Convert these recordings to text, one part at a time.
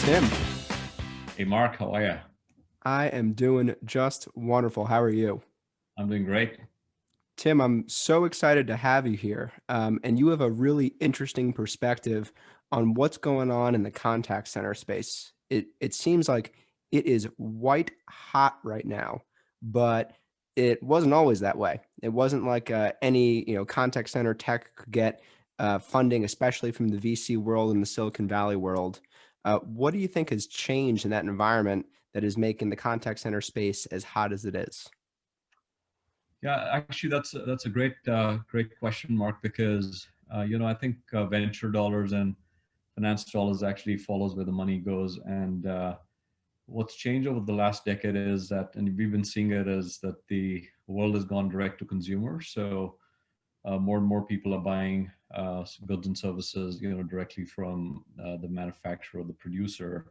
Tim. Hey, Mark, how are you? I am doing just wonderful. How are you? I'm doing great. Tim, I'm so excited to have you here. And you have a really interesting perspective on what's going on in the contact center space. It seems like it is white hot right now, but it wasn't always that way. It wasn't like any contact center tech could get funding, especially from the VC world and the Silicon Valley world. What do you think has changed in that environment that is making the contact center space as hot as it is? Yeah, actually, that's a great question, Mark, because I think venture dollars and finance dollars actually follows where the money goes. And what's changed over the last decade is that, and we've been seeing it, is that the world has gone direct to consumer. So more and more people are buying goods and services, directly from the manufacturer or the producer.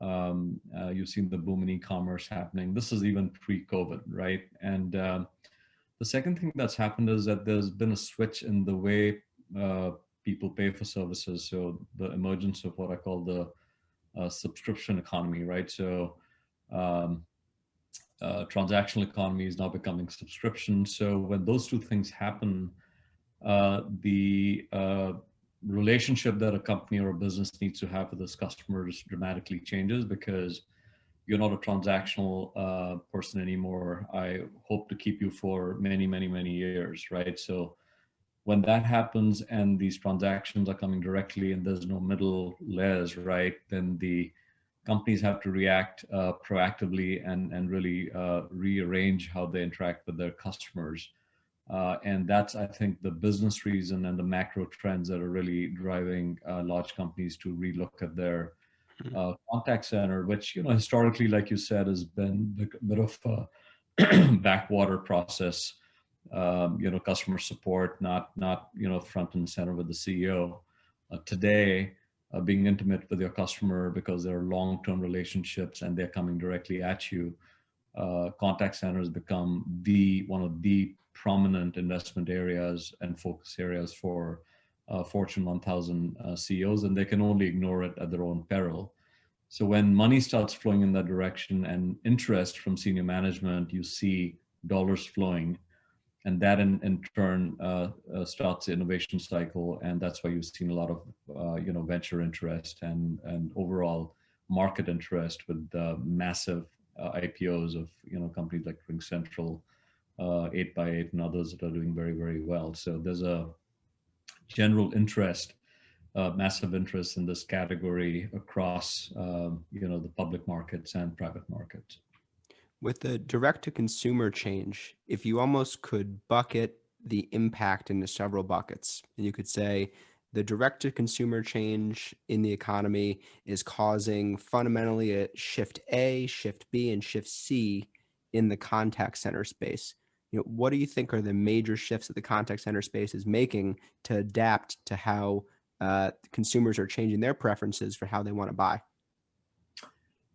You've seen the boom in e-commerce happening. This is even pre-COVID, right? And the second thing that's happened is that there's been a switch in the way people pay for services. So the emergence of what I call the subscription economy, right? So um, transactional economy is now becoming subscription. So when those two things happen, the relationship that a company or a business needs to have with its customers dramatically changes, because you're not a transactional person anymore. I hope to keep you for many, many, many years, right? So when that happens and these transactions are coming directly and there's no middle layers, right, then the companies have to react proactively and really rearrange how they interact with their customers. And that's, I think, the business reason and the macro trends that are really driving large companies to relook at their Hmm. contact center, which, historically, like you said, has been a bit of a backwater process. Customer support, not front and center with the CEO. Today, being intimate with your customer, because there are long-term relationships and they're coming directly at you, contact centers become one of the prominent investment areas and focus areas for Fortune 1000 CEOs, and they can only ignore it at their own peril. So when money starts flowing in that direction and interest from senior management, you see dollars flowing, and that in turn starts the innovation cycle, and that's why you've seen a lot of venture interest and overall market interest with massive IPOs of companies like RingCentral, 8x8, and others that are doing very, very well. So there's a general interest, massive interest in this category across the public markets and private markets. With the direct to consumer change, if you almost could bucket the impact into several buckets, and you could say the direct to consumer change in the economy is causing fundamentally a shift A, shift B, and shift C in the contact center space. What do you think are the major shifts that the contact center space is making to adapt to how consumers are changing their preferences for how they want to buy?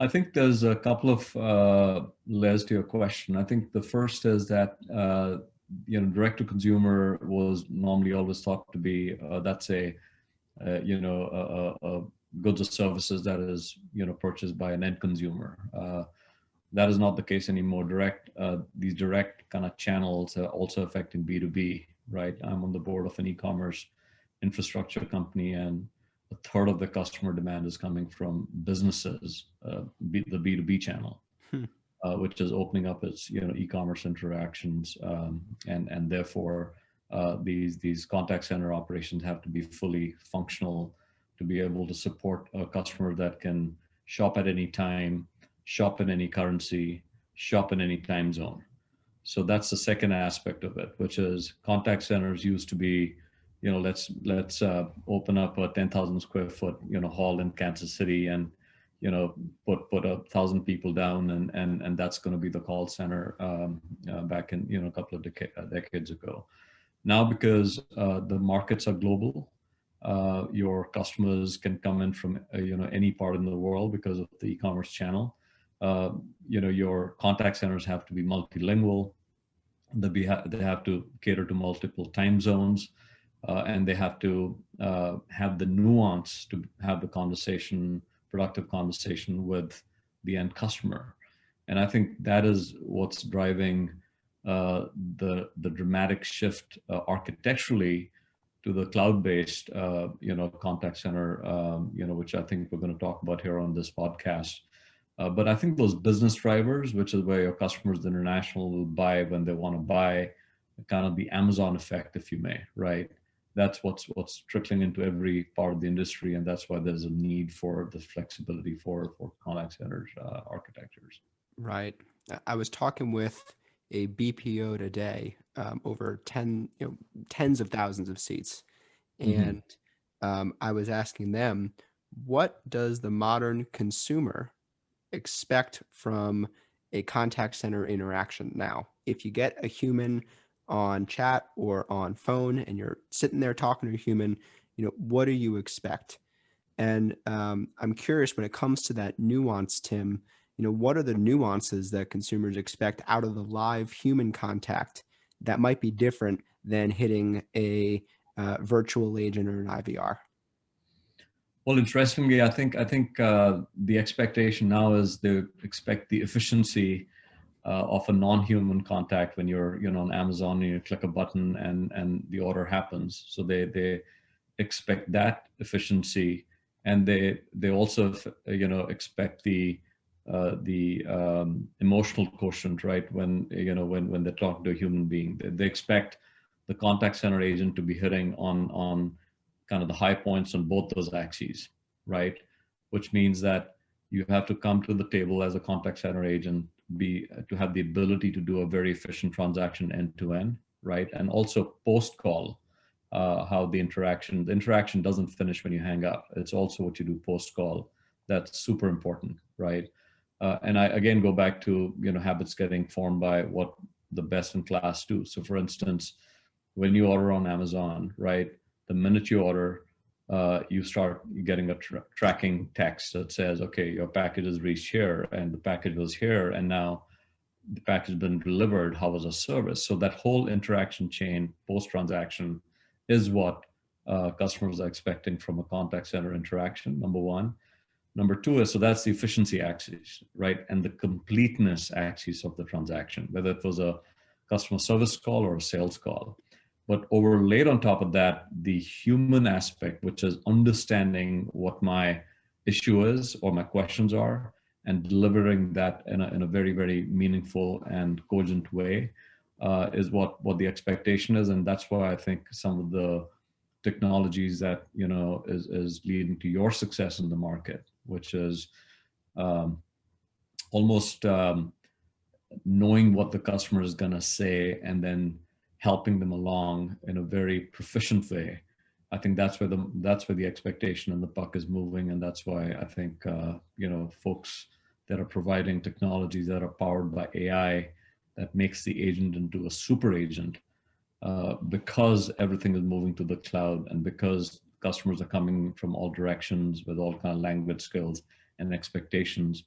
I think there's a couple of layers to your question. I think the first is that direct to consumer was normally always thought to be that's a goods or services that is purchased by an end consumer. That is not the case anymore. These direct kind of channels are also affecting B2B, right? I'm on the board of an e-commerce infrastructure company, and a third of the customer demand is coming from businesses, the B2B channel, Hmm. which is opening up its e-commerce interactions, and therefore these contact center operations have to be fully functional to be able to support a customer that can shop at any time, shop in any currency, shop in any time zone. So that's the second aspect of it, which is contact centers used to be, let's open up a 10,000 square foot hall in Kansas City and put 1,000 people down, and that's going to be the call center back in a couple of decades ago. Now, because the markets are global, your customers can come in from any part in the world because of the e-commerce channel. Your contact centers have to be multilingual. They have to cater to multiple time zones, and they have to have the nuance to have the conversation productive conversation with the end customer. And I think that is what's driving the dramatic shift architecturally to the cloud-based, contact center, which I think we're going to talk about here on this podcast. But I think those business drivers, which is where your customers, the international, will buy when they want to buy, kind of the Amazon effect, if you may, right? That's what's trickling into every part of the industry, and that's why there's a need for the flexibility for contact centers architectures. Right. I was talking with a BPO today, over tens of thousands of seats. Mm-hmm. And I was asking them, what does the modern consumer expect from a contact center interaction now? If you get a human on chat or on phone and you're sitting there talking to a human, what do you expect? And I'm curious, when it comes to that nuance, Tim, what are the nuances that consumers expect out of the live human contact that might be different than hitting a virtual agent or an IVR? Well, interestingly, I think the expectation now is they expect the efficiency of a non-human contact when you're on Amazon and you click a button and the order happens. So they expect that efficiency, and they also expect the emotional quotient, right? When they talk to a human being, they expect the contact center agent to be hitting on kind of the high points on both those axes, right? Which means that you have to come to the table as a contact center agent, to have the ability to do a very efficient transaction end to end, right? And also post call, how the interaction doesn't finish when you hang up. It's also what you do post call. That's super important, right? And I again go back to habits getting formed by what the best in class do. So for instance, when you order on Amazon, right, the minute you order, you start getting a tracking text that says, okay, your package has reached here and the package was here, and now the package has been delivered. How was the service? So that whole interaction chain post transaction is what customers are expecting from a contact center interaction, number one. Number two is, so that's the efficiency axis, right? And the completeness axis of the transaction, whether it was a customer service call or a sales call. But overlaid on top of that, the human aspect, which is understanding what my issue is or my questions are, and delivering that in a very, very meaningful and cogent way, is what the expectation is. And that's why I think some of the technologies that is leading to your success in the market, which is um, almost knowing what the customer is going to say and then helping them along in a very proficient way. I think that's where the expectation and the puck is moving, and that's why I think folks that are providing technologies that are powered by AI that makes the agent into a super agent, because everything is moving to the cloud and because customers are coming from all directions with all kind of language skills and expectations.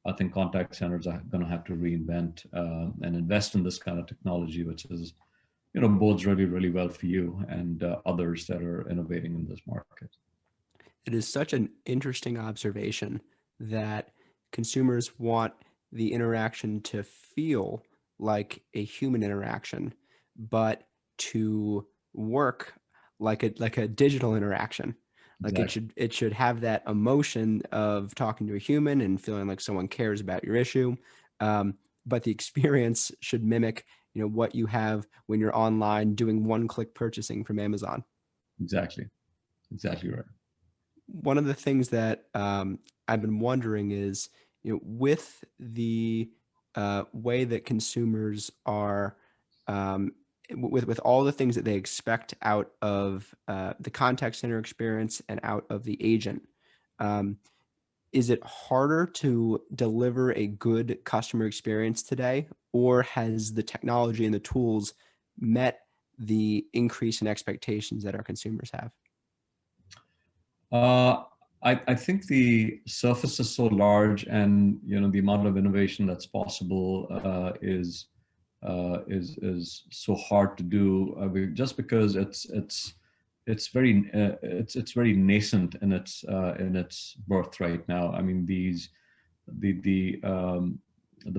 I think contact centers are going to have to reinvent and invest in this kind of technology, which is, bodes really, really well for you and others that are innovating in this market. It is such an interesting observation that consumers want the interaction to feel like a human interaction, but to work like a digital interaction. Like Exactly. it should have that emotion of talking to a human and feeling like someone cares about your issue. But the experience should mimic, what you have when you're online doing one-click purchasing from Amazon. Exactly. Exactly right. One of the things that I've been wondering is, with the way that consumers are, um, with all the things that they expect out of the contact center experience and out of the agent, um, is it harder to deliver a good customer experience today, or has the technology and the tools met the increase in expectations that our consumers have? Uh, I think the surface is so large, and the amount of innovation that's possible is so hard to do, just because it's very nascent in its birth right now. I mean, the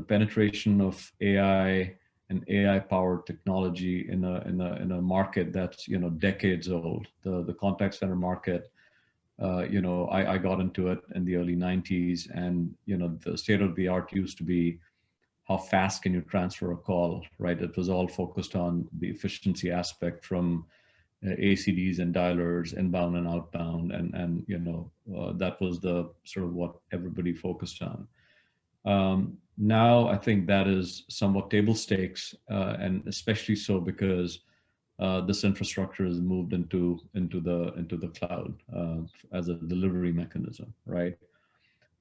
penetration of AI and AI powered technology in a market that's, you know, decades old. The contact center market, you know, I got into it in the early 90s, and, you know, the state of the art used to be how fast can you transfer a call, right? It was all focused on the efficiency aspect from ACDs and dialers, inbound and outbound, and you know, that was the sort of what everybody focused on. Now I think that is somewhat table stakes, and especially so because this infrastructure is moved into the cloud as a delivery mechanism, right?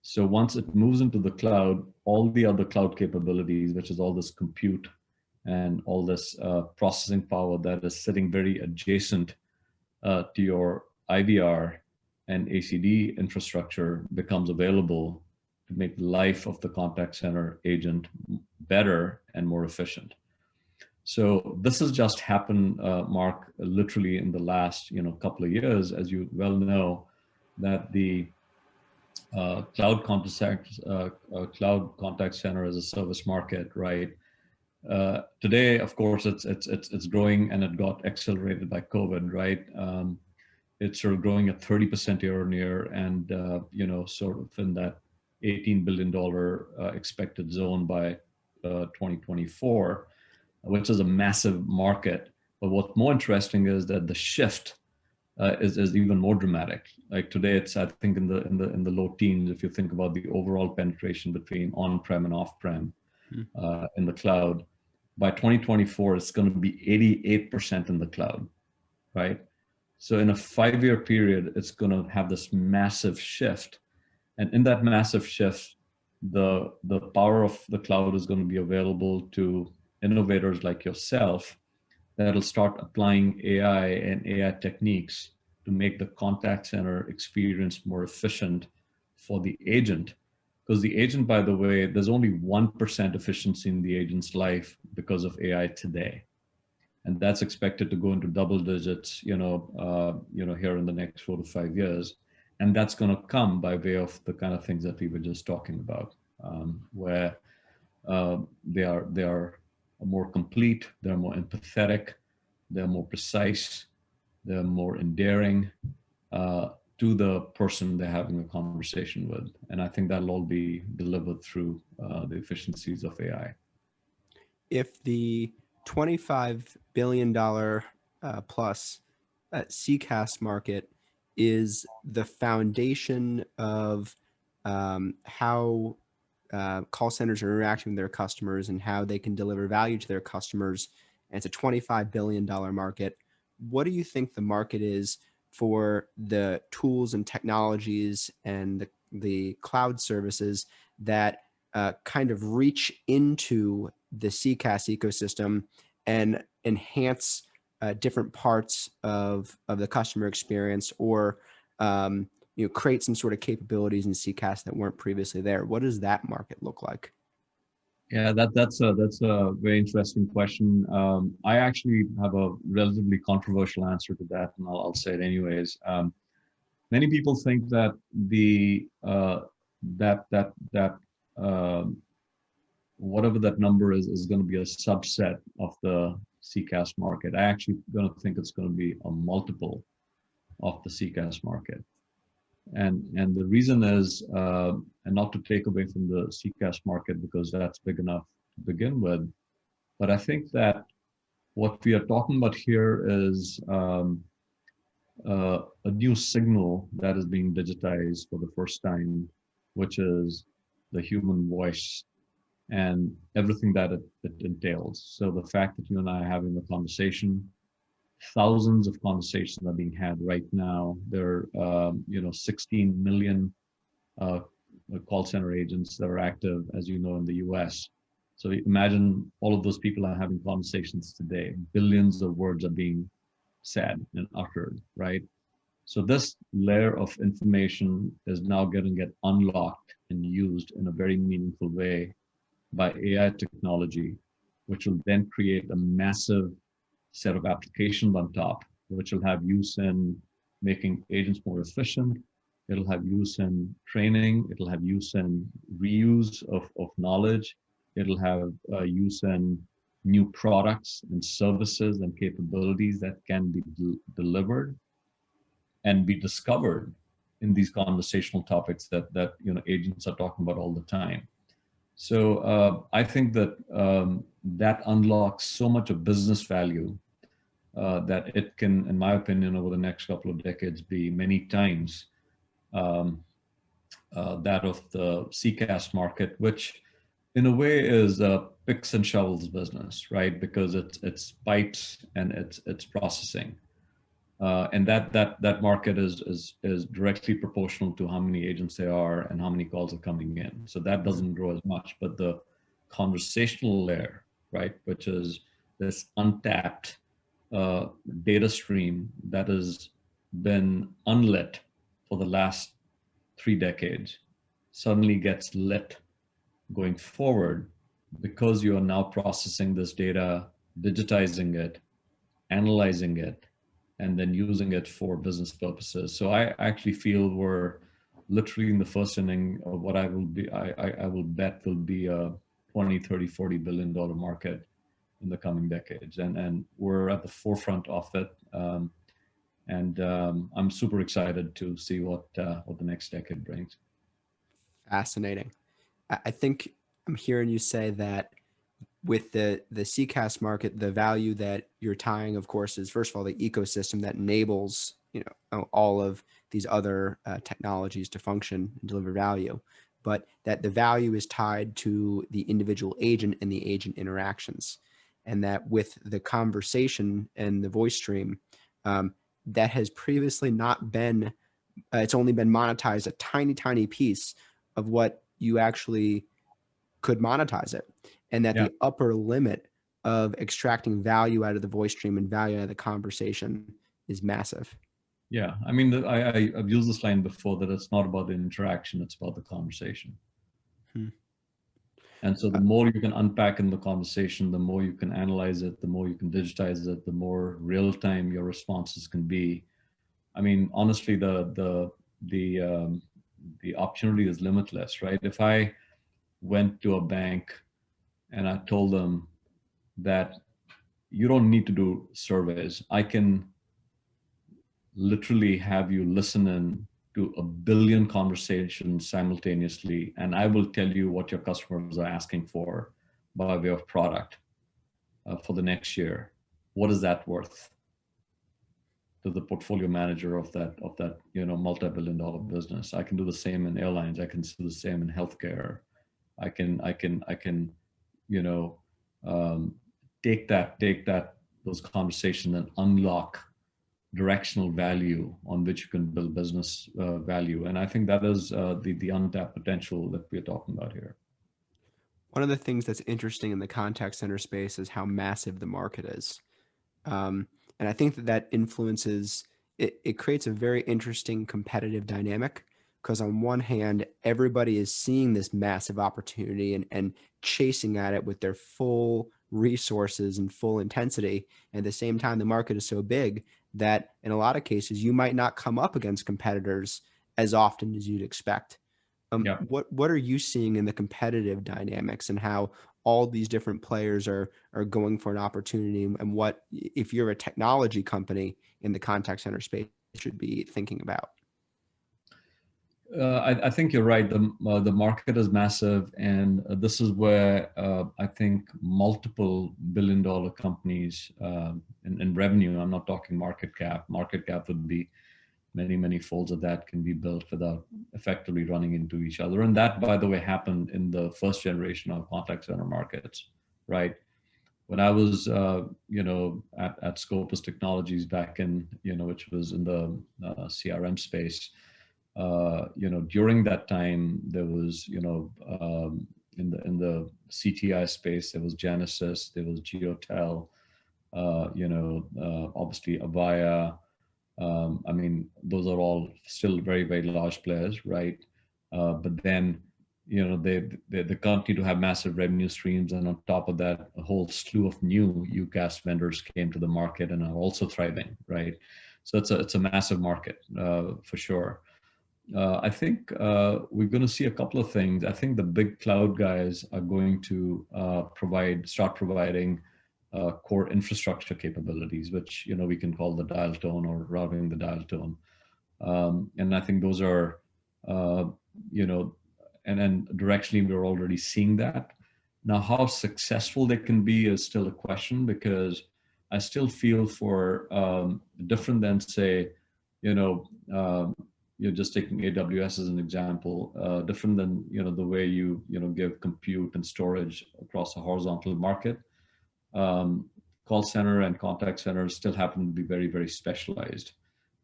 So once it moves into the cloud, all the other cloud capabilities, which is all this compute and all this processing power that is sitting very adjacent to your IVR and ACD infrastructure, becomes available to make the life of the contact center agent better and more efficient. So this has just happened, Mark, literally in the last, you know, couple of years, as you well know, that the cloud contact center as a service market, right? Today, of course, it's growing, and it got accelerated by COVID, right? It's sort of growing at 30% year on year, and you know, sort of in that $18 billion expected zone by 2024, which is a massive market. But what's more interesting is that the shift is even more dramatic. Like today, it's, I think, in the low teens if you think about the overall penetration between on-prem and off-prem in the cloud. By 2024, it's going to be 88% in the cloud, right? So in a 5-year period, it's going to have this massive shift, and in that massive shift, the power of the cloud is going to be available to innovators like yourself that'll start applying AI and AI techniques to make the contact center experience more efficient for the agent. Because the agent, by the way, there's only 1% efficiency in the agent's life because of AI today. And that's expected to go into double digits, you know, here in the next 4 to 5 years. And that's going to come by way of the kind of things that we were just talking about, where they are more complete, they're more empathetic, they're more precise, they're more endearing to the person they're having a conversation with. And I think that'll all be delivered through the efficiencies of AI. If the $25 billion plus CCaaS market is the foundation of how call centers are interacting with their customers and how they can deliver value to their customers, and it's a $25 billion market, what do you think the market is for the tools and technologies and the cloud services that kind of reach into the CCaaS ecosystem and enhance different parts of the customer experience, or create some sort of capabilities in CCaaS that weren't previously there? What does that market look like? Yeah, that's a very interesting question. I actually have a relatively controversial answer to that, and I'll say it anyways. Many people think that whatever that number is going to be a subset of the CCaaS market. I actually going to think it's going to be a multiple of the CCaaS market. And the reason is, and not to take away from the CCaaS market because that's big enough to begin with, but I think that what we are talking about here is a new signal that is being digitized for the first time, which is the human voice and everything that it entails. So the fact that you and I are having a conversation, thousands of conversations are being had right now. There are 16 million call center agents that are active, as you know, in the US. So imagine all of those people are having conversations today. Billions of words are being said and uttered, right? So this layer of information is now going to get unlocked and used in a very meaningful way by AI technology, which will then create a massive set of applications on top which will have use in making agents more efficient. It'll have use in training. It'll have use in reuse of knowledge. It'll have use in new products and services and capabilities that can be delivered and be discovered in these conversational topics that agents are talking about all the time. So I think that that unlocks so much of business value that it can, in my opinion, over the next couple of decades, be many times um, that of the CCaaS market, which in a way is a picks and shovels business, right? Because it's pipes and it's processing. And that market is directly proportional to how many agents there are and how many calls are coming in. So that doesn't grow as much, but the conversational layer, right, which is this untapped data stream that has been unlit for the last 3 decades, suddenly gets lit going forward because you are now processing this data, digitizing it, analyzing it, and then using it for business purposes. So I actually feel we're literally in the first inning of what I will bet will be a 20, 30, $40 billion market in the coming decades. And we're at the forefront of it. I'm super excited to see what the next decade brings. Fascinating. I think I'm hearing you say that with the CCaaS market, the value that you're tying, of course, is first of all the ecosystem that enables all of these other technologies to function and deliver value, but that the value is tied to the individual agent and the agent interactions, and that with the conversation and the voice stream, that has previously not been. It's only been monetized a tiny piece of what you actually could monetize it, and that Yeah. the upper limit of extracting value out of the voice stream and value out of the conversation is massive. Yeah, I mean, I've used this line before that it's not about the interaction, it's about the conversation. Hmm. And so the more you can unpack in the conversation, the more you can analyze it, the more you can digitize it, the more real time your responses can be. I mean, honestly, the opportunity is limitless, right? If I went to a bank and I told them that you don't need to do surveys, I can literally have you listen in to a billion conversations simultaneously, and I will tell you what your customers are asking for by way of product for the next year. What is that worth to the portfolio manager of that multi-billion-dollar business? I can do the same in airlines. I can do the same in healthcare. I can you know take that those conversations and unlock directional value on which you can build business value. And I think that is the untapped potential that we're talking about here. One of the things that's interesting in the contact center space is how massive the market is. And I think that influences it creates a very interesting competitive dynamic, because on one hand, everybody is seeing this massive opportunity and chasing at it with their full resources and full intensity. At the same time, the market is so big that in a lot of cases, you might not come up against competitors as often as you'd expect. Yeah. What are you seeing in the competitive dynamics and how all these different players are going for an opportunity, and what, if you're a technology company in the contact center space, should be thinking about? I think you're right. The market is massive, and this is where I think multiple billion-dollar companies in revenue. I'm not talking market cap. Market cap would be many folds of that can be built without effectively running into each other. And that, by the way, happened in the first generation of contact center markets, right? When I was, at Scopus Technologies back in, which was in the CRM space, during that time, there was, in the CTI space, there was Genesis, there was Geotel, obviously Avaya. I mean, those are all still very large players, right? But then, the company to have massive revenue streams, and on top of that, a whole slew of new UCaaS vendors came to the market and are also thriving, right? So it's a massive market for sure. I think we're going to see a couple of things. I think the big cloud guys are going to start providing core infrastructure capabilities, which we can call the dial tone or routing the dial tone. And I think those are, you know, and then directionally we're already seeing that. Now, how successful they can be is still a question, because I still feel for different than say, you know, you're just taking AWS as an example, different than the way you give compute and storage across a horizontal market. Call center and contact centers still happen to be very, very specialized.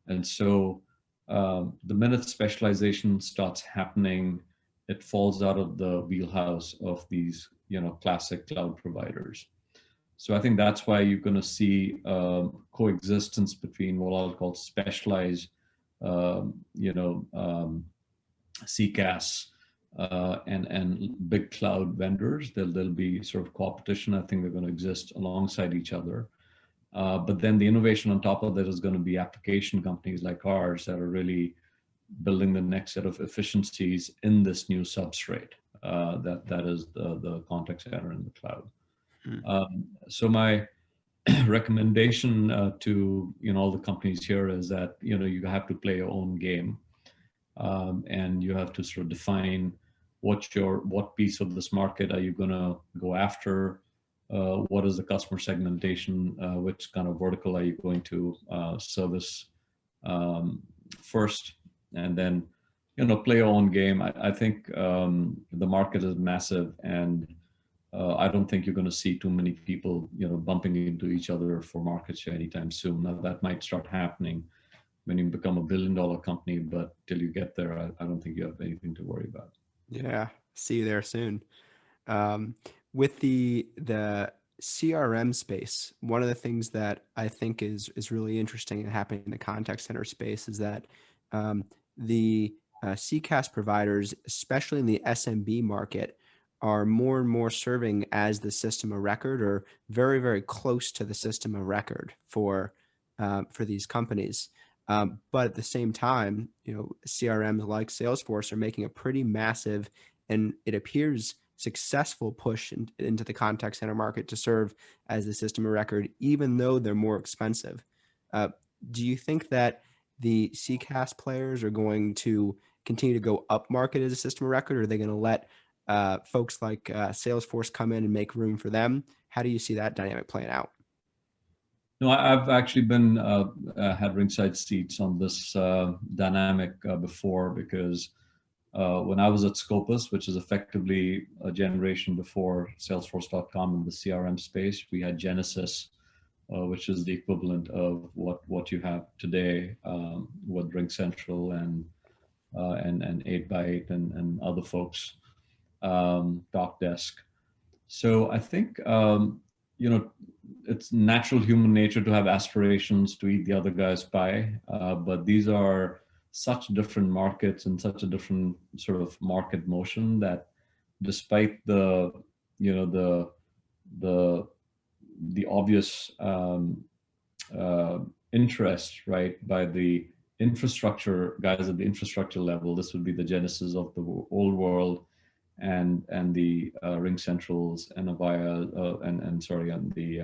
And so the minute specialization starts happening, it falls out of the wheelhouse of these classic cloud providers. So I think that's why you're going to see coexistence between what I'll call specialized, CCaaS and big cloud vendors. There'll be sort of competition. I think they're going to exist alongside each other. But then the innovation on top of that is going to be application companies like ours that are really building the next set of efficiencies in this new substrate that is the contact center in the cloud. So my recommendation to all the companies here is that you have to play your own game, and you have to sort of define what piece of this market are you going to go after. What is the customer segmentation? Which kind of vertical are you going to service first? And then, play your own game. I think the market is massive, and I don't think you're going to see too many people, bumping into each other for market share anytime soon. Now, that might start happening when you become $1 billion company, but till you get there, I don't think you have anything to worry about. Yeah, see you there soon. With the CRM space, one of the things that I think is really interesting and happening in the contact center space is that the CCaaS providers, especially in the SMB market, are more and more serving as the system of record, or very, very close to the system of record for these companies. But at the same time, CRMs like Salesforce are making a pretty massive, and it appears successful push into the contact center market to serve as the system of record, even though they're more expensive. Do you think that the CCaaS players are going to continue to go up market as a system of record, or are they going to let folks like Salesforce come in and make room for them? How do you see that dynamic playing out? No, I've actually been had ringside seats on this dynamic before, because when I was at Scopus, which is effectively a generation before Salesforce.com in the CRM space, we had Genesis, which is the equivalent of what you have today with RingCentral and 8x8 and other folks, TalkDesk. So I think it's natural human nature to have aspirations to eat the other guy's pie, but these are such different markets and such a different sort of market motion that, despite the obvious interest, right, by the infrastructure guys at the infrastructure level, this would be the Genesis of the old world, and the RingCentrals and Avaya and the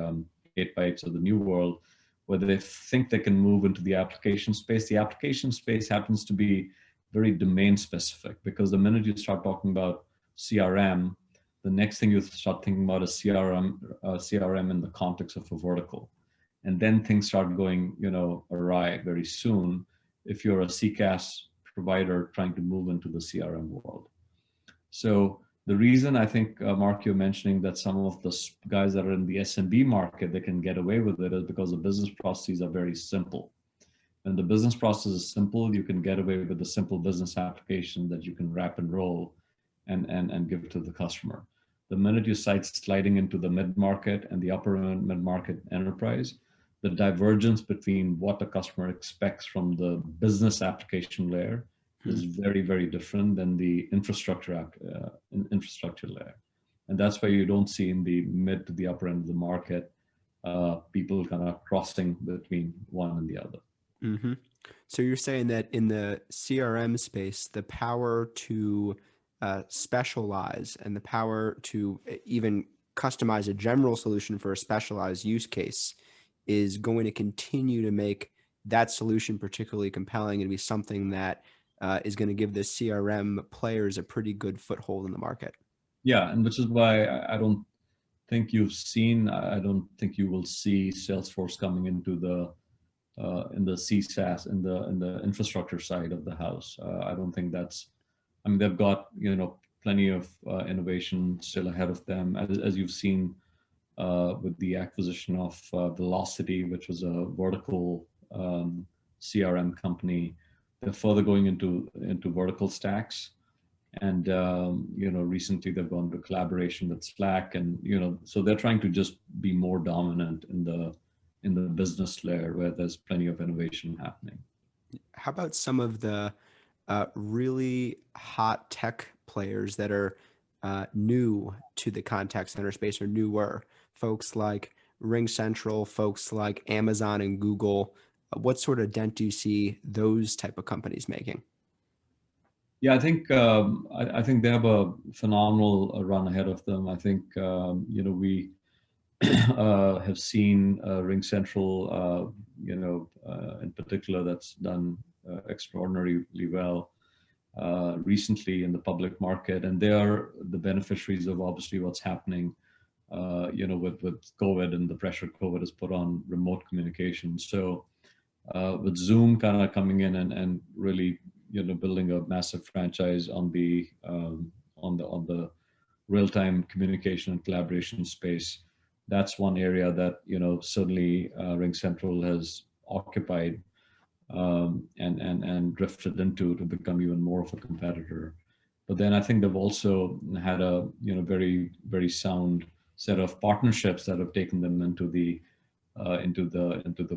8x8s of the new world, where they think they can move into the application space. The application space happens to be very domain specific, because the minute you start talking about CRM, the next thing you start thinking about is CRM in the context of a vertical. And then things start going, awry very soon if you're a CCaaS provider trying to move into the CRM world. So the reason I think, Mark, you're mentioning that some of the guys that are in the SMB market, they can get away with it, is because the business processes are very simple. When the business process is simple, you can get away with a simple business application that you can wrap and roll and give to the customer. The minute you start sliding into the mid-market and the upper mid-market enterprise, the divergence between what the customer expects from the business application layer is very, very different than the infrastructure layer. And that's why you don't see in the mid to the upper end of the market, people kind of crossing between one and the other. Mm-hmm. So you're saying that in the CRM space, the power to specialize and the power to even customize a general solution for a specialized use case is going to continue to make that solution particularly compelling and be something that is going to give the CRM players a pretty good foothold in the market. Yeah, and which is why I don't think you've seen, I don't think you will see Salesforce coming into the in the CSaaS, in the infrastructure side of the house. I don't think that's. I mean, they've got plenty of innovation still ahead of them, as you've seen with the acquisition of Velocity, which was a vertical CRM company. They're further going into vertical stacks, and recently they've gone to collaboration with Slack, and so they're trying to just be more dominant in the business layer where there's plenty of innovation happening. How about some of the really hot tech players that are new to the contact center space or newer? Folks like RingCentral, folks like Amazon and Google. What sort of dent do you see those type of companies making? Yeah, I think they have a phenomenal run ahead of them. I think we have seen RingCentral, in particular, that's done extraordinarily well recently in the public market, and they are the beneficiaries of obviously what's happening, with COVID and the pressure COVID has put on remote communication. So with Zoom kind of coming in and really building a massive franchise on the real-time communication and collaboration space, that's one area that certainly RingCentral has occupied, and drifted into to become even more of a competitor. But then I think they've also had a very, very sound set of partnerships that have taken them into the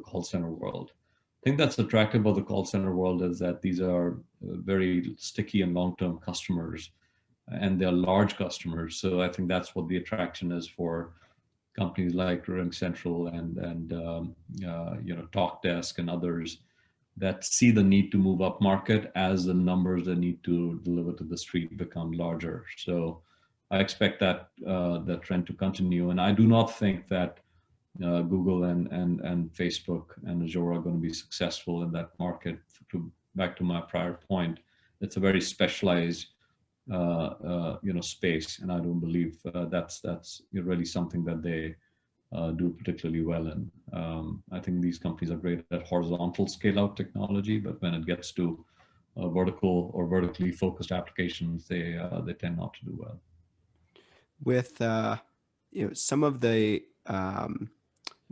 call center world. I think that's attractive about the call center world is that these are very sticky and long-term customers, and they're large customers. So I think that's what the attraction is for companies like RingCentral and TalkDesk and others that see the need to move up market as the numbers they need to deliver to the street become larger. So I expect that trend to continue, and I do not think that Google and Facebook and Azure are going to be successful in that market. Back to my prior point, it's a very specialized space, and I don't believe that's really something that they do particularly well in. I think these companies are great at horizontal scale out technology, but when it gets to vertical or vertically focused applications, they tend not to do well. With some of the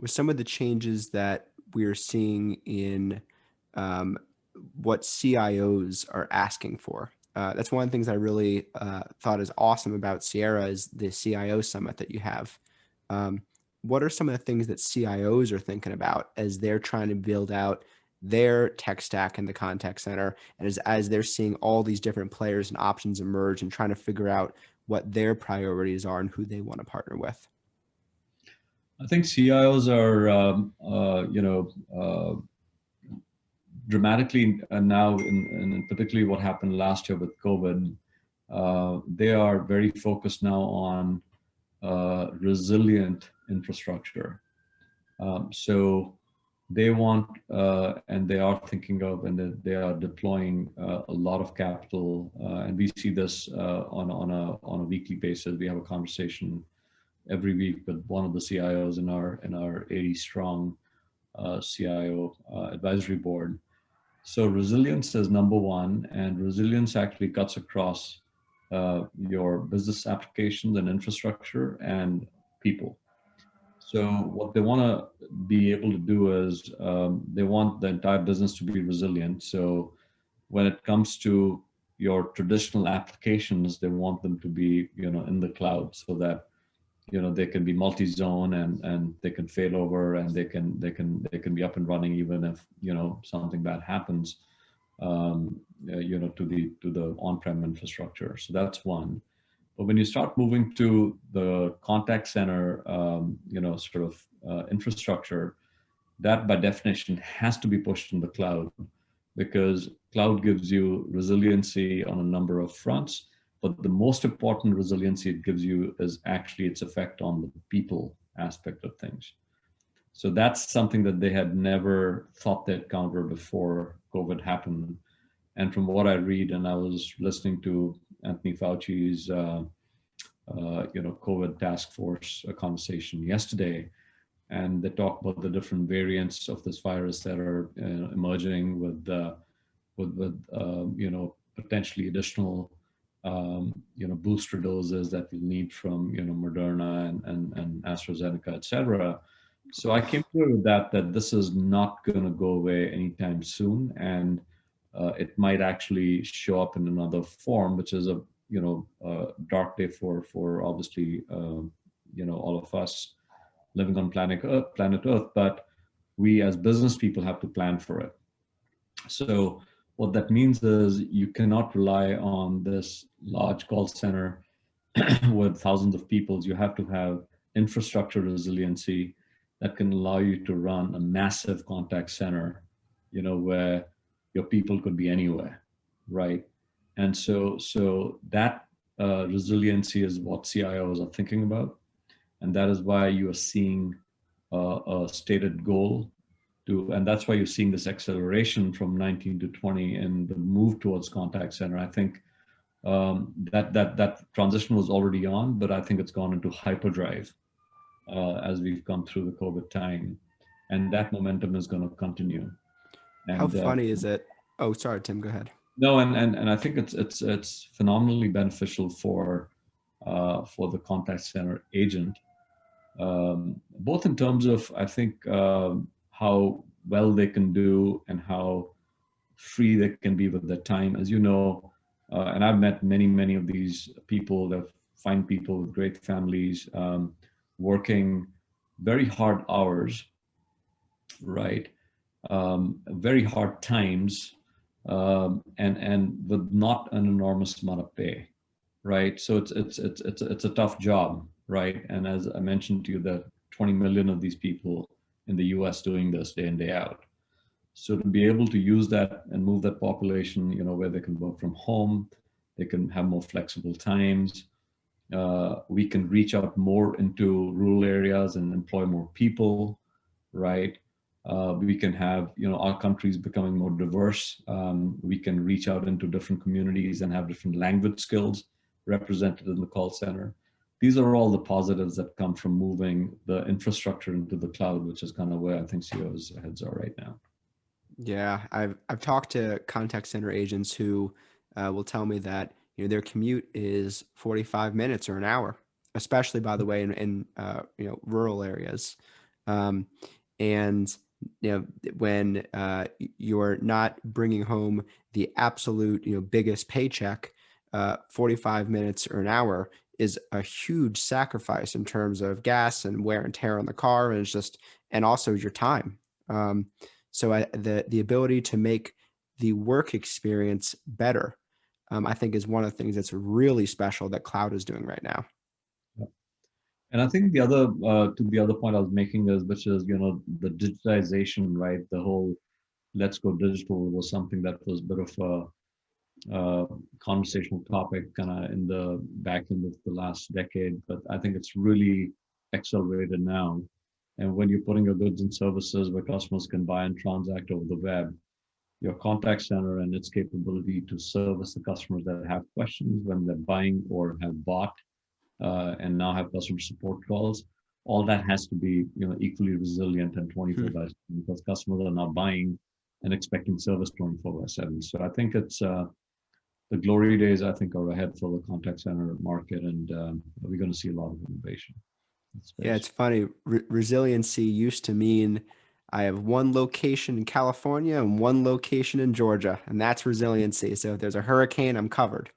with some of the changes that we're seeing in what CIOs are asking for. That's one of the things I really thought is awesome about Sierra is the CIO summit that you have. What are some of the things that CIOs are thinking about as they're trying to build out their tech stack in the contact center, and as they're seeing all these different players and options emerge and trying to figure out what their priorities are and who they want to partner with? I think CIOs are, dramatically now, and particularly what happened last year with COVID, they are very focused now on resilient infrastructure. So they want, and they are thinking of, and they are deploying a lot of capital, and we see this on a weekly basis. We have a conversation every week with one of the CIOs in our 80 strong CIO advisory board. So resilience is number one, and resilience actually cuts across your business applications and infrastructure and people. So what they want to be able to do is they want the entire business to be resilient. So when it comes to your traditional applications, they want them to be in the cloud so that they can be multi-zone and they can fail over and they can be up and running even if something bad happens. to the on-prem infrastructure. So that's one. But when you start moving to the contact center, sort of infrastructure, that by definition has to be pushed in the cloud, because cloud gives you resiliency on a number of fronts. But the most important resiliency it gives you is actually its effect on the people aspect of things. So that's something that they had never thought they'd counter before COVID happened. And from what I read, and I was listening to Anthony Fauci's COVID task force conversation yesterday, and they talk about the different variants of this virus that are emerging with potentially additional booster doses that we need from Moderna and AstraZeneca, et cetera. So I came clear with that this is not going to go away anytime soon, and it might actually show up in another form, which is a dark day for obviously all of us living on planet Earth. But we as business people have to plan for it. So what that means is you cannot rely on this large call center with thousands of people. You have to have infrastructure resiliency that can allow you to run a massive contact center, where your people could be anywhere, right? And so that resiliency is what CIOs are thinking about, and that is why you are seeing a stated goal and that's why you're seeing this acceleration from 19 to 20 and the move towards contact center. I think that transition was already on, but I think it's gone into hyperdrive as we've come through the COVID time, and that momentum is going to continue. How And funny is it? Oh, sorry, Tim, go ahead. no, and I think it's phenomenally beneficial for the contact center agent, both in terms of I think how well they can do and how free they can be with their time. As you know, and I've met many of these people that find people with great families, working very hard hours, right? Very hard times, and with not an enormous amount of pay, right? So it's a tough job, right? And as I mentioned to you, that 20 million of these people in the U.S. doing this day in day out. So to be able to use that and move that population, where they can work from home, they can have more flexible times. We can reach out more into rural areas and employ more people, right? We can have, our countries becoming more diverse. We can reach out into different communities and have different language skills represented in the call center. These are all the positives that come from moving the infrastructure into the cloud, which is kind of where I think CEOs' heads are right now. Yeah, I've talked to contact center agents who will tell me that their commute is 45 minutes or an hour, especially by the way in rural areas, um, and when you're not bringing home the absolute biggest paycheck, 45 minutes or an hour is a huge sacrifice in terms of gas and wear and tear on the car, and it's just and also your time. Um, so the ability to make the work experience better, I think, is one of the things that's really special that cloud is doing right now. And I think the other, to the other point I was making is, which is, the digitization, right? The whole let's go digital was something that was a bit of conversational topic kind of in the back end of the last decade, but I think it's really accelerated now. And when you're putting your goods and services where customers can buy and transact over the web, your contact center and its capability to service the customers that have questions when they're buying or have bought, and now have customer support calls, all that has to be equally resilient and 24 Hmm. by 7, because customers are now buying and expecting service 24 by 7. So I think it's the glory days, I think, are ahead for the contact center market, and we're going to see a lot of innovation in Yeah, space. it's funny. Resiliency used to mean I have one location in California and one location in Georgia, and that's resiliency. So if there's a hurricane, I'm covered.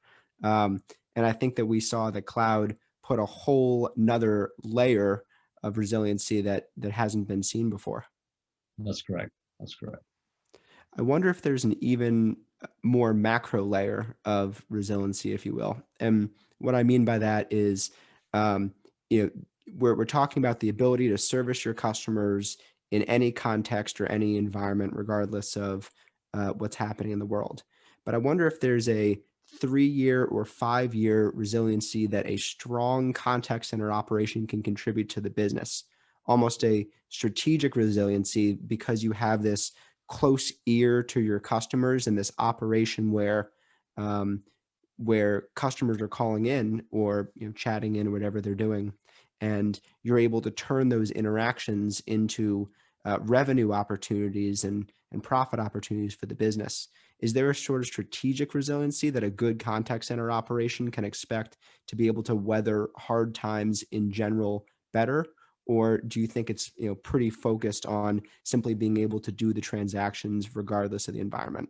Um, and I think that we saw the cloud put a whole another layer of resiliency that hasn't been seen before. That's correct. That's correct. I wonder if there's an even more macro layer of resiliency, if you will. And what I mean by that is, um, you know, we're talking about the ability to service your customers in any context or any environment, regardless of what's happening in the world. But I wonder if there's a 3-year or 5-year resiliency that a strong contact center operation can contribute to the business, almost a strategic resiliency because you have this close ear to your customers and this operation um, where customers are calling in or chatting in or whatever they're doing, and you're able to turn those interactions into revenue opportunities and profit opportunities for the business. Is there a sort of strategic resiliency that a good contact center operation can expect to be able to weather hard times in general better? Or do you think it's pretty focused on simply being able to do the transactions regardless of the environment?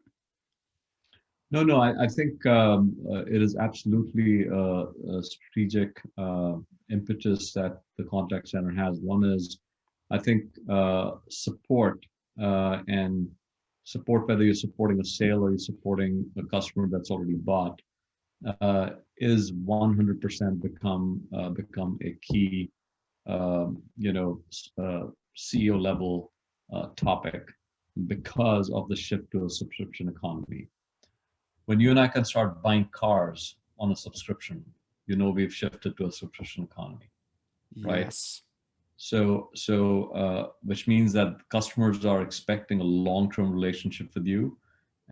No, no, I think it is absolutely a strategic impetus that the contact center has. One is, I think, support and support, whether you're supporting a sale or you're supporting a customer that's already bought, is 100% become a key, CEO level topic because of the shift to a subscription economy. When you and I can start buying cars on a subscription, we've shifted to a subscription economy, right? Yes. So, which means that customers are expecting a long-term relationship with you,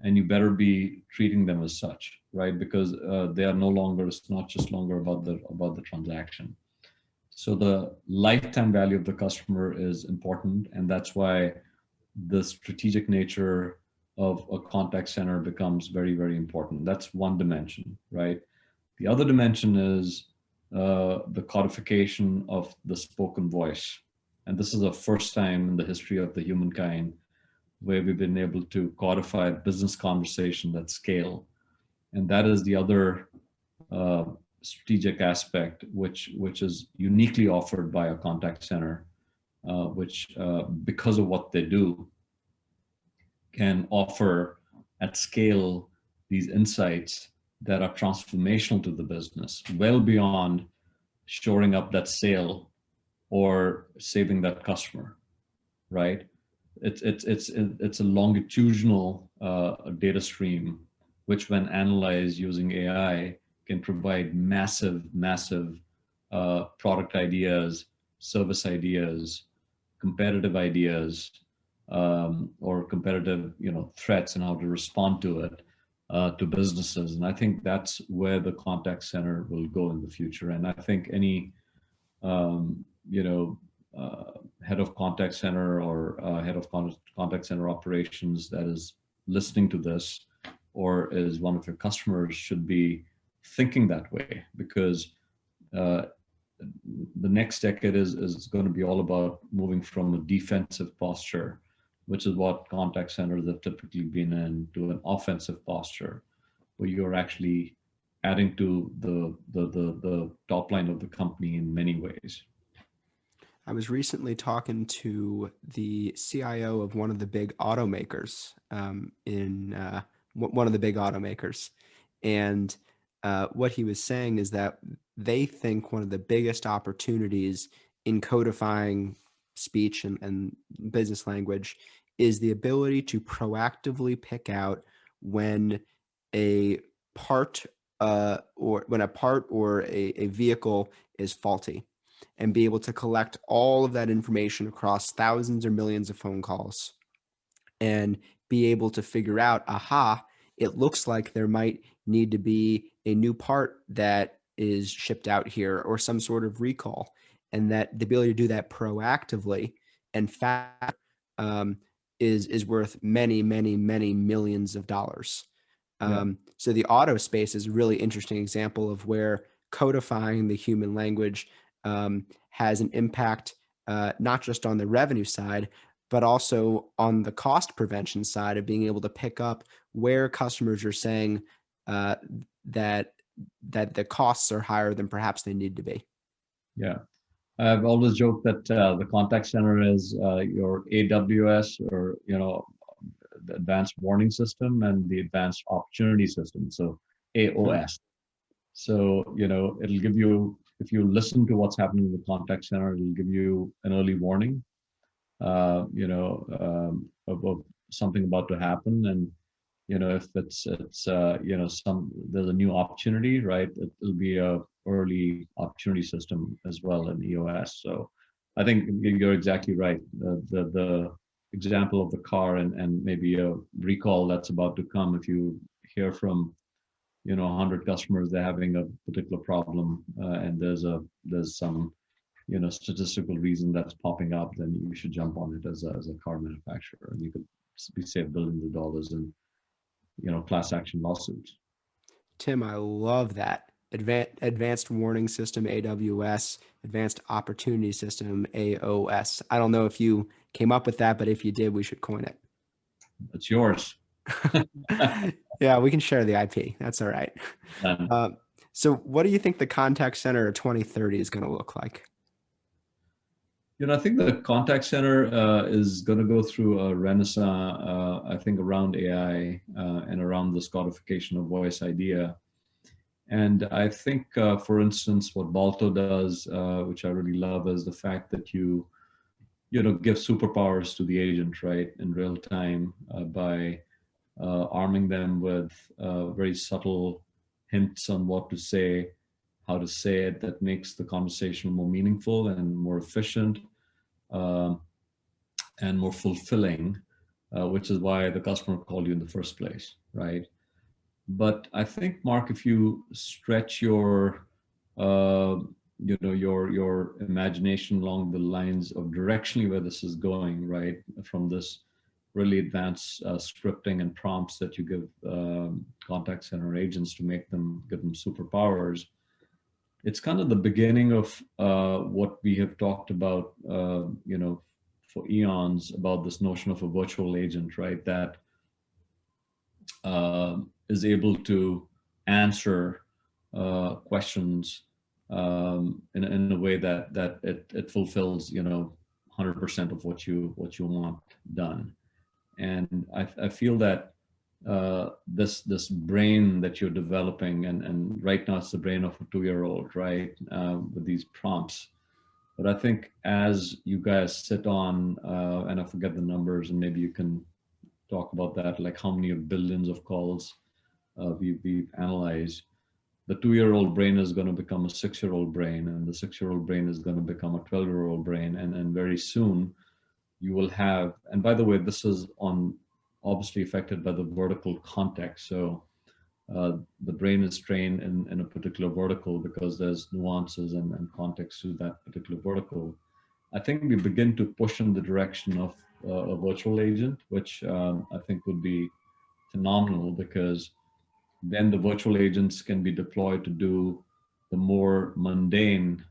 and you better be treating them as such, right? Because they are no longer. It's not just longer about the transaction. So the lifetime value of the customer is important, and that's why the strategic nature of a contact center becomes very, very important. That's one dimension, right? The other dimension is the codification of the spoken voice. And this is the first time in the history of the humankind where we've been able to codify business conversation at scale. And that is the other uh, strategic aspect, which is uniquely offered by a contact center, which because of what they do, can offer at scale these insights that are transformational to the business, well beyond shoring up that sale or saving that customer, right? It's a longitudinal data stream, which when analyzed using AI can provide massive product ideas, service ideas, competitive ideas, or competitive threats and how to respond to it to businesses. And I think that's where the contact center will go in the future. And I think any um, you know head of contact center or head of contact center operations that is listening to this or is one of your customers should be thinking that way, because uh, the next decade is going to be all about moving from a defensive posture, which is what contact centers have typically been in, to an offensive posture, where you're actually adding to the top line of the company in many ways. I was recently talking to the CIO of one of the big automakers one of the big automakers, and what he was saying is that they think one of the biggest opportunities in codifying speech and business language is the ability to proactively pick out when a part or a vehicle is faulty, and be able to collect all of that information across thousands or millions of phone calls and be able to figure out, aha, it looks like there might need to be a new part that is shipped out here or some sort of recall. And that the ability to do that proactively and fast um, is worth many, many, many millions of dollars. Yeah. So the auto space is a really interesting example of where codifying the human language has an impact, not just on the revenue side, but also on the cost prevention side of being able to pick up where customers are saying uh, that the costs are higher than perhaps they need to be. Yeah. I've always joked that the contact center is your AWS, or the advanced warning system and the advanced opportunity system. So Hmm. AOS. So, it'll give you, if you listen to what's happening in the contact center, it'll give you an early warning, of something about to happen. And, if there's a new opportunity, right? It'll be a early opportunity system as well in EOS. So I think you're exactly right. The example of the car and maybe a recall that's about to come, if you hear from 100 customers, they're having a particular problem, and there's some statistical reason that's popping up, then you should jump on it as a car manufacturer, and you could be save billions of dollars in class action lawsuits. Tim, I love that. Advanced Warning System, AWS, Advanced Opportunity System, AOS. I don't know if you came up with that, but if you did, we should coin it. It's yours. Yeah, we can share the IP. That's all right. And So what do you think the contact center of 2030 is going to look like? I think the contact center is going to go through a renaissance. I think around AI and around this codification of voice idea. And I think, for instance, what Balto does, which I really love, is the fact that you give superpowers to the agent, right, in real time, by arming them with very subtle hints on what to say, how to say it, that makes the conversation more meaningful and more efficient, um, and more fulfilling, which is why the customer called you in the first place, right? But I think, Mark, if you stretch uh, your imagination along the lines of directionally where this is going, right, from this really advanced scripting and prompts that you give contact center agents to give them superpowers, it's kind of the beginning of what we have talked about, for eons, about this notion of a virtual agent, right, that is able to answer questions in a way that it fulfills 100% of what you want done. And I feel that this brain that you're developing, and right now it's the brain of a 2-year-old, right, with these prompts. But I think as you guys sit on, and I forget the numbers, and maybe you can talk about that, like how many billions of calls we've analyzed. The 2-year-old brain is going to become a 6-year-old brain, and the 6-year-old brain is going to become a 12-year-old brain, and very soon you will have. And by the way, this is on obviously affected by the vertical context. So the brain is trained in a particular vertical because there's nuances and context to that particular vertical. I think we begin to push in the direction of a virtual agent, which I think would be phenomenal, because then the virtual agents can be deployed to do the more mundane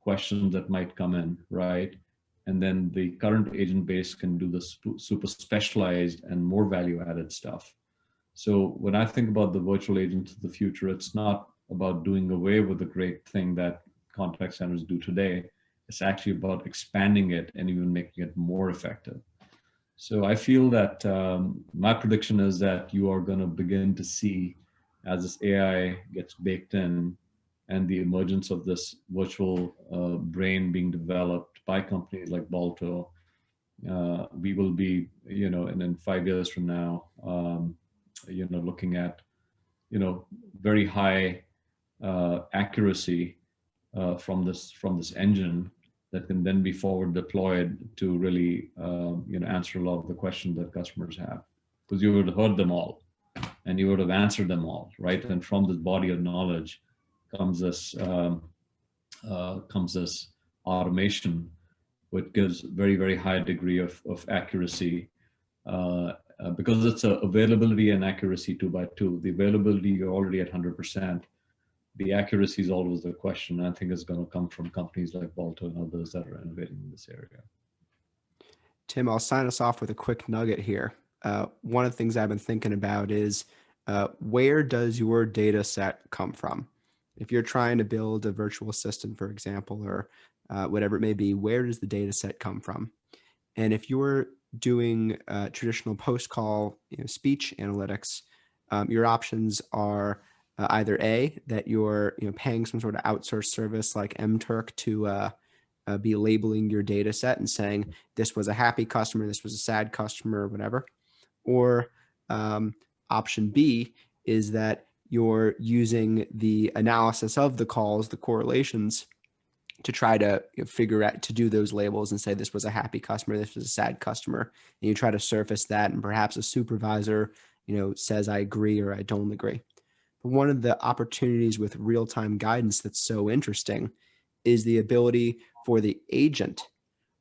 questions that might come in, right? And then the current agent base can do the super specialized and more value added stuff. So when I think about the virtual agents of the future, it's not about doing away with the great thing that contact centers do today. It's actually about expanding it and even making it more effective. So I feel that my prediction is that you are going to begin to see, as this AI gets baked in and the emergence of this virtual brain being developed by companies like Balto, we will be, in 5 years from now, looking at, very high accuracy from this engine that can then be forward deployed to really answer a lot of the questions that customers have, because you would have heard them all and you would have answered them all, right? And from this body of knowledge comes this automation, which gives very, very high degree of accuracy, because it's a availability and accuracy 2 by 2. The availability, you're already at 100%. The accuracy is always the question. I think it's going to come from companies like Balto and others that are innovating in this area. Tim, I'll sign us off with a quick nugget here. One of the things I've been thinking about is where does your data set come from? If you're trying to build a virtual assistant, for example, or whatever it may be, where does the data set come from? And if you're doing traditional post-call speech analytics, your options are either A, that you're paying some sort of outsourced service like mTurk to be labeling your data set and saying this was a happy customer, this was a sad customer, or whatever. Or option B is that you're using the analysis of the calls, the correlations, to try to figure out, to do those labels and say this was a happy customer, this was a sad customer, and you try to surface that, and perhaps a supervisor says I agree or I don't agree. But one of the opportunities with real-time guidance that's so interesting is the ability for the agent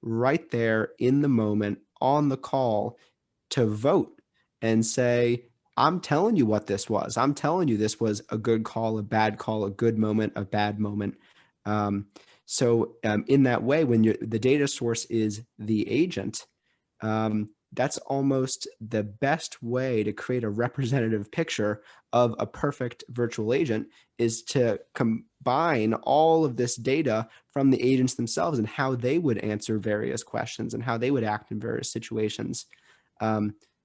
right there in the moment on the call to vote and say, I'm telling you what this was. I'm telling you this was a good call, a bad call, a good moment, a bad moment. So in that way, when the data source is the agent, that's almost the best way to create a representative picture of a perfect virtual agent, is to combine all of this data from the agents themselves and how they would answer various questions and how they would act in various situations.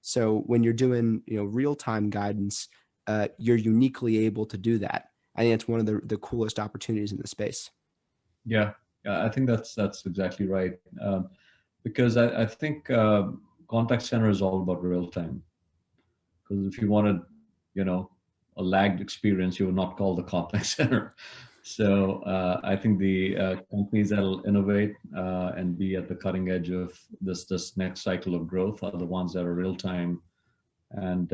So when you're doing real-time guidance, you're uniquely able to do that. I think it's one of the coolest opportunities in the space. Yeah, I think that's exactly right. Because I think contact center is all about real time. Because if you wanted, you know, a lagged experience, you would not call the contact center. So I think the companies that'll innovate and be at the cutting edge of this next cycle of growth are the ones that are real time, and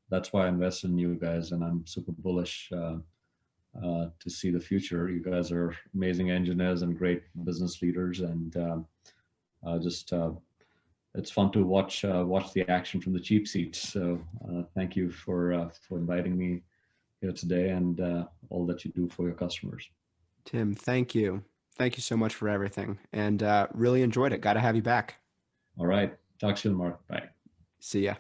that's why I invest in you guys, and I'm super bullish to see the future. You guys are amazing engineers and great business leaders, and just it's fun to watch the action from the cheap seats. So thank you for inviting me here today, and all that you do for your customers. Tim, thank you. Thank you so much for everything, and really enjoyed it. Got to have you back. All right, talk soon, Mark. Bye. See ya.